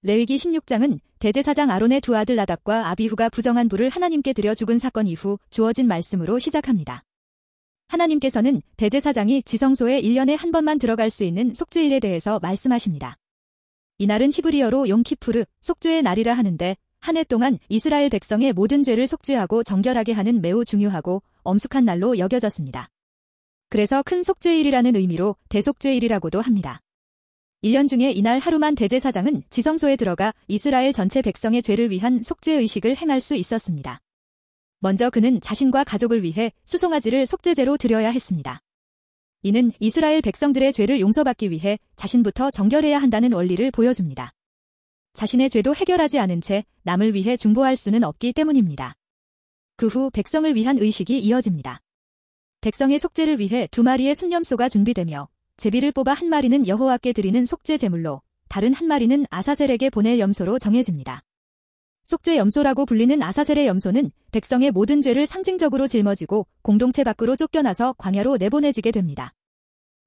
레위기 16장은 대제사장 아론의 두 아들 나답과 아비후가 부정한 불을 하나님께 드려 죽은 사건 이후 주어진 말씀으로 시작합니다. 하나님께서는 대제사장이 지성소에 1년에 한 번만 들어갈 수 있는 속죄일에 대해서 말씀하십니다. 이날은 히브리어로 용키푸르, 속죄의 날이라 하는데 한 해 동안 이스라엘 백성의 모든 죄를 속죄하고 정결하게 하는 매우 중요하고 엄숙한 날로 여겨졌습니다. 그래서 큰 속죄일이라는 의미로 대속죄일이라고도 합니다. 1년 중에 이날 하루만 대제사장은 지성소에 들어가 이스라엘 전체 백성의 죄를 위한 속죄의식을 행할 수 있었습니다. 먼저 그는 자신과 가족을 위해 수송아지를 속죄제로 드려야 했습니다. 이는 이스라엘 백성들의 죄를 용서받기 위해 자신부터 정결해야 한다는 원리를 보여줍니다. 자신의 죄도 해결하지 않은 채 남을 위해 중보할 수는 없기 때문입니다. 그 후 백성을 위한 의식이 이어집니다. 백성의 속죄를 위해 2마리의 순염소가 준비되며 제비를 뽑아 한 마리는 여호와께 드리는 속죄 제물로 다른 한 마리는 아사셀에게 보낼 염소로 정해집니다. 속죄 염소라고 불리는 아사셀의 염소는 백성의 모든 죄를 상징적으로 짊어지고 공동체 밖으로 쫓겨나서 광야로 내보내지게 됩니다.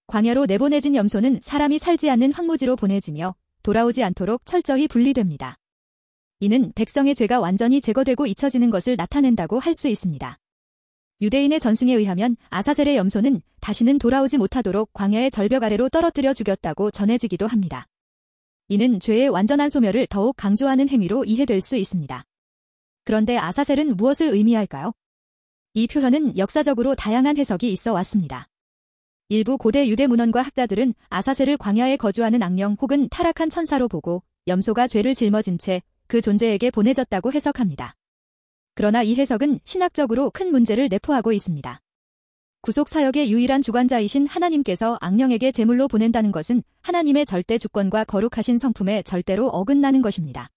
광야로 내보내진 염소는 사람이 살지 않는 황무지로 보내지며 돌아오지 않도록 철저히 분리됩니다. 이는 백성의 죄가 완전히 제거되고 잊혀지는 것을 나타낸다고 할 수 있습니다. 유대인의 전승에 의하면 아사셀의 염소는 다시는 돌아오지 못하도록 광야의 절벽 아래로 떨어뜨려 죽였다고 전해지기도 합니다. 이는 죄의 완전한 소멸을 더욱 강조하는 행위로 이해될 수 있습니다. 그런데 아사셀은 무엇을 의미할까요? 이 표현은 역사적으로 다양한 해석이 있어 왔습니다. 일부 고대 유대 문헌과 학자들은 아사셀을 광야에 거주하는 악령 혹은 타락한 천사로 보고 염소가 죄를 짊어진 채 그 존재에게 보내졌다고 해석합니다. 그러나 이 해석은 신학적으로 큰 문제를 내포하고 있습니다. 구속사역의 유일한 주관자이신 하나님께서 악령에게 제물로 보낸다는 것은 하나님의 절대 주권과 거룩하신 성품에 절대로 어긋나는 것입니다.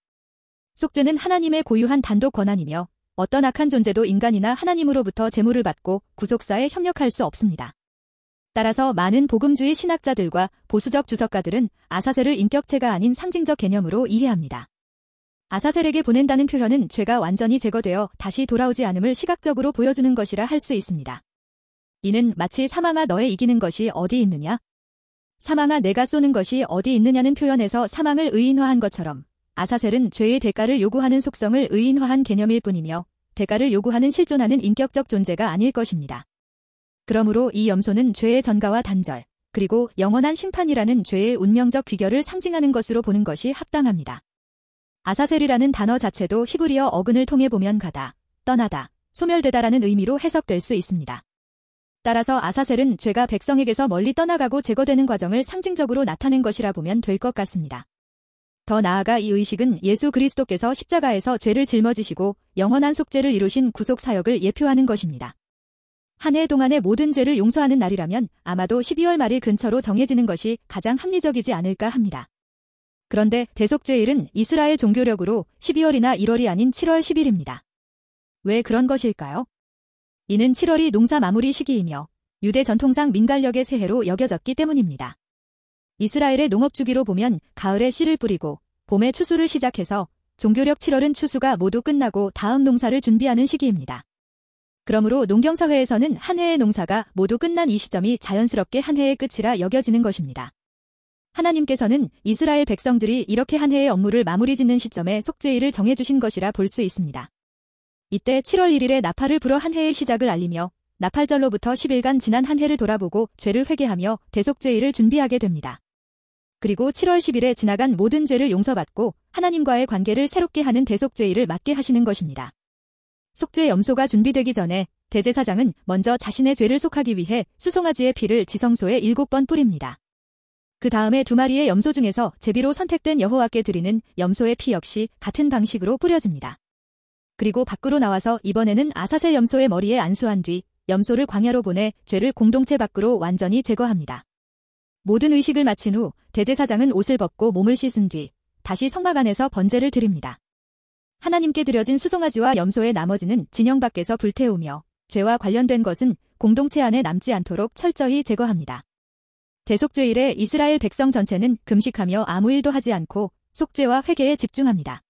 속죄는 하나님의 고유한 단독 권한이며 어떤 악한 존재도 인간이나 하나님으로부터 제물을 받고 구속사에 협력할 수 없습니다. 따라서 많은 복음주의 신학자들과 보수적 주석가들은 아사셀을 인격체가 아닌 상징적 개념으로 이해합니다. 아사셀에게 보낸다는 표현은 죄가 완전히 제거되어 다시 돌아오지 않음을 시각적으로 보여주는 것이라 할 수 있습니다. 이는 마치 사망아 너의 이기는 것이 어디 있느냐? 사망아 내가 쏘는 것이 어디 있느냐는 표현에서 사망을 의인화한 것처럼 아사셀은 죄의 대가를 요구하는 속성을 의인화한 개념일 뿐이며 대가를 요구하는 실존하는 인격적 존재가 아닐 것입니다. 그러므로 이 염소는 죄의 전가와 단절, 그리고 영원한 심판이라는 죄의 운명적 귀결을 상징하는 것으로 보는 것이 합당합니다. 아사셀이라는 단어 자체도 히브리어 어근을 통해 보면 가다, 떠나다, 소멸되다라는 의미로 해석될 수 있습니다. 따라서 아사셀은 죄가 백성에게서 멀리 떠나가고 제거되는 과정을 상징적으로 나타낸 것이라 보면 될 것 같습니다. 더 나아가 이 의식은 예수 그리스도께서 십자가에서 죄를 짊어지시고 영원한 속죄를 이루신 구속 사역을 예표하는 것입니다. 한 해 동안의 모든 죄를 용서하는 날이라면 아마도 12월 말일 근처로 정해지는 것이 가장 합리적이지 않을까 합니다. 그런데 대속죄일은 이스라엘 종교력으로 12월이나 1월이 아닌 7월 10일입니다. 왜 그런 것일까요? 이는 7월이 농사 마무리 시기이며 유대 전통상 민갈력의 새해로 여겨졌기 때문입니다. 이스라엘의 농업주기로 보면 가을에 씨를 뿌리고 봄에 추수를 시작해서 종교력 7월은 추수가 모두 끝나고 다음 농사를 준비하는 시기입니다. 그러므로 농경사회에서는 한 해의 농사가 모두 끝난 이 시점이 자연스럽게 한 해의 끝이라 여겨지는 것입니다. 하나님께서는 이스라엘 백성들이 이렇게 한 해의 업무를 마무리 짓는 시점에 속죄일을 정해주신 것이라 볼 수 있습니다. 이때 7월 1일에 나팔을 불어 한 해의 시작을 알리며 나팔절로부터 10일간 지난 한 해를 돌아보고 죄를 회개하며 대속죄일을 준비하게 됩니다. 그리고 7월 10일에 지나간 모든 죄를 용서받고 하나님과의 관계를 새롭게 하는 대속죄일을 맞게 하시는 것입니다. 속죄 염소가 준비되기 전에 대제사장은 먼저 자신의 죄를 속하기 위해 수송아지의 피를 지성소에 7번 뿌립니다. 그 다음에 2마리의 염소 중에서 제비로 선택된 여호와께 드리는 염소의 피 역시 같은 방식으로 뿌려집니다. 그리고 밖으로 나와서 이번에는 아사셀 염소의 머리에 안수한 뒤 염소를 광야로 보내 죄를 공동체 밖으로 완전히 제거합니다. 모든 의식을 마친 후 대제사장은 옷을 벗고 몸을 씻은 뒤 다시 성막 안에서 번제를 드립니다. 하나님께 드려진 수송아지와 염소의 나머지는 진영 밖에서 불태우며 죄와 관련된 것은 공동체 안에 남지 않도록 철저히 제거합니다. 대속죄일에 이스라엘 백성 전체는 금식하며 아무 일도 하지 않고 속죄와 회개에 집중합니다.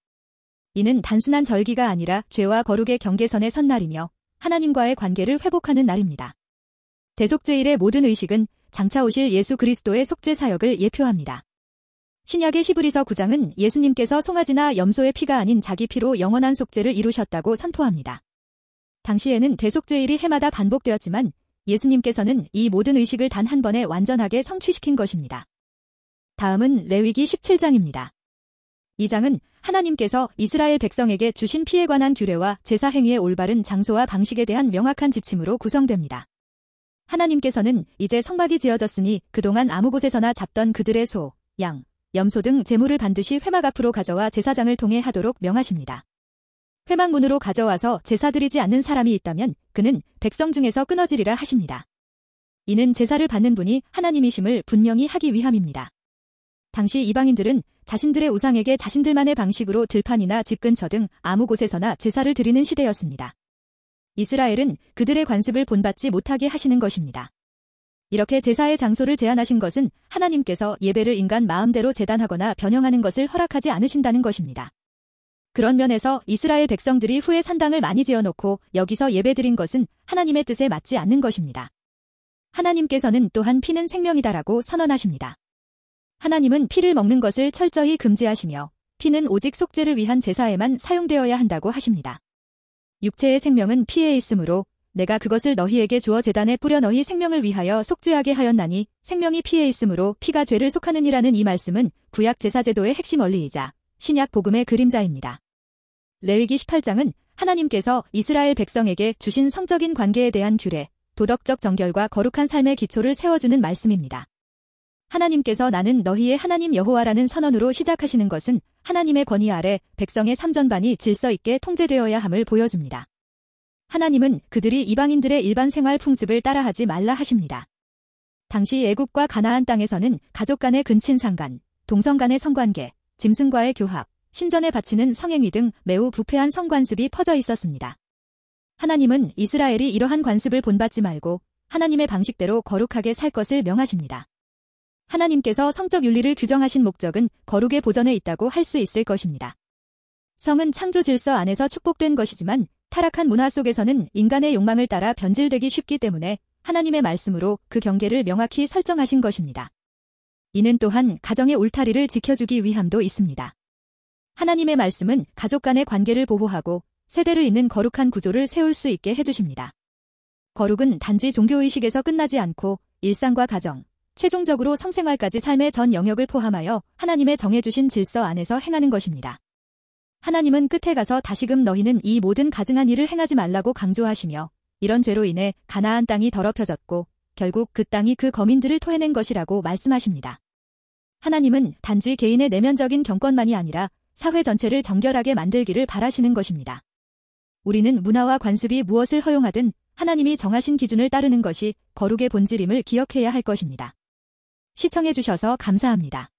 이는 단순한 절기가 아니라 죄와 거룩의 경계선에 선 날이며 하나님과의 관계를 회복하는 날입니다. 대속죄일의 모든 의식은 장차 오실 예수 그리스도의 속죄 사역을 예표합니다. 신약의 히브리서 9장은 예수님께서 송아지나 염소의 피가 아닌 자기 피로 영원한 속죄를 이루셨다고 선포합니다. 당시에는 대속죄일이 해마다 반복되었지만 예수님께서는 이 모든 의식을 단 한 번에 완전하게 성취시킨 것입니다. 다음은 레위기 17장입니다. 이 장은 하나님께서 이스라엘 백성에게 주신 피에 관한 규례와 제사 행위의 올바른 장소와 방식에 대한 명확한 지침으로 구성됩니다. 하나님께서는 이제 성막이 지어졌으니 그동안 아무 곳에서나 잡던 그들의 소, 양, 염소 등 제물을 반드시 회막 앞으로 가져와 제사장을 통해 하도록 명하십니다. 회막 문으로 가져와서 제사 드리지 않는 사람이 있다면 그는 백성 중에서 끊어지리라 하십니다. 이는 제사를 받는 분이 하나님이심을 분명히 하기 위함입니다. 당시 이방인들은 자신들의 우상에게 자신들만의 방식으로 들판이나 집 근처 등 아무 곳에서나 제사를 드리는 시대였습니다. 이스라엘은 그들의 관습을 본받지 못하게 하시는 것입니다. 이렇게 제사의 장소를 제한하신 것은 하나님께서 예배를 인간 마음대로 제단하거나 변형하는 것을 허락하지 않으신다는 것입니다. 그런 면에서 이스라엘 백성들이 후에 산당을 많이 지어놓고 여기서 예배드린 것은 하나님의 뜻에 맞지 않는 것입니다. 하나님께서는 또한 피는 생명이다라고 선언하십니다. 하나님은 피를 먹는 것을 철저히 금지하시며 피는 오직 속죄를 위한 제사에만 사용되어야 한다고 하십니다. 육체의 생명은 피에 있으므로 내가 그것을 너희에게 주어 제단에 뿌려 너희 생명을 위하여 속죄하게 하였나니 생명이 피에 있으므로 피가 죄를 속하느니라는 이 말씀은 구약 제사제도의 핵심 원리이자 신약 복음의 그림자입니다. 레위기 18장은 하나님께서 이스라엘 백성에게 주신 성적인 관계에 대한 규례, 도덕적 정결과 거룩한 삶의 기초를 세워주는 말씀입니다. 하나님께서 나는 너희의 하나님 여호와라는 선언으로 시작하시는 것은 하나님의 권위 아래 백성의 삼전반이 질서 있게 통제되어야 함을 보여줍니다. 하나님은 그들이 이방인들의 일반 생활 풍습을 따라하지 말라 하십니다. 당시 애굽과 가나안 땅에서는 가족 간의 근친 상간, 동성 간의 성관계, 짐승과의 교합, 신전에 바치는 성행위 등 매우 부패한 성관습이 퍼져 있었습니다. 하나님은 이스라엘이 이러한 관습을 본받지 말고 하나님의 방식대로 거룩하게 살 것을 명하십니다. 하나님께서 성적 윤리를 규정하신 목적은 거룩의 보전에 있다고 할 수 있을 것입니다. 성은 창조 질서 안에서 축복된 것이지만 타락한 문화 속에서는 인간의 욕망을 따라 변질되기 쉽기 때문에 하나님의 말씀으로 그 경계를 명확히 설정하신 것입니다. 이는 또한 가정의 울타리를 지켜주기 위함도 있습니다. 하나님의 말씀은 가족 간의 관계를 보호하고 세대를 잇는 거룩한 구조를 세울 수 있게 해주십니다. 거룩은 단지 종교의식에서 끝나지 않고 일상과 가정, 최종적으로 성생활까지 삶의 전 영역을 포함하여 하나님의 정해주신 질서 안에서 행하는 것입니다. 하나님은 끝에 가서 다시금 너희는 이 모든 가증한 일을 행하지 말라고 강조하시며 이런 죄로 인해 가나안 땅이 더럽혀졌고 결국 그 땅이 그 거민들을 토해낸 것이라고 말씀하십니다. 하나님은 단지 개인의 내면적인 경건만이 아니라 사회 전체를 정결하게 만들기를 바라시는 것입니다. 우리는 문화와 관습이 무엇을 허용하든 하나님이 정하신 기준을 따르는 것이 거룩의 본질임을 기억해야 할 것입니다. 시청해주셔서 감사합니다.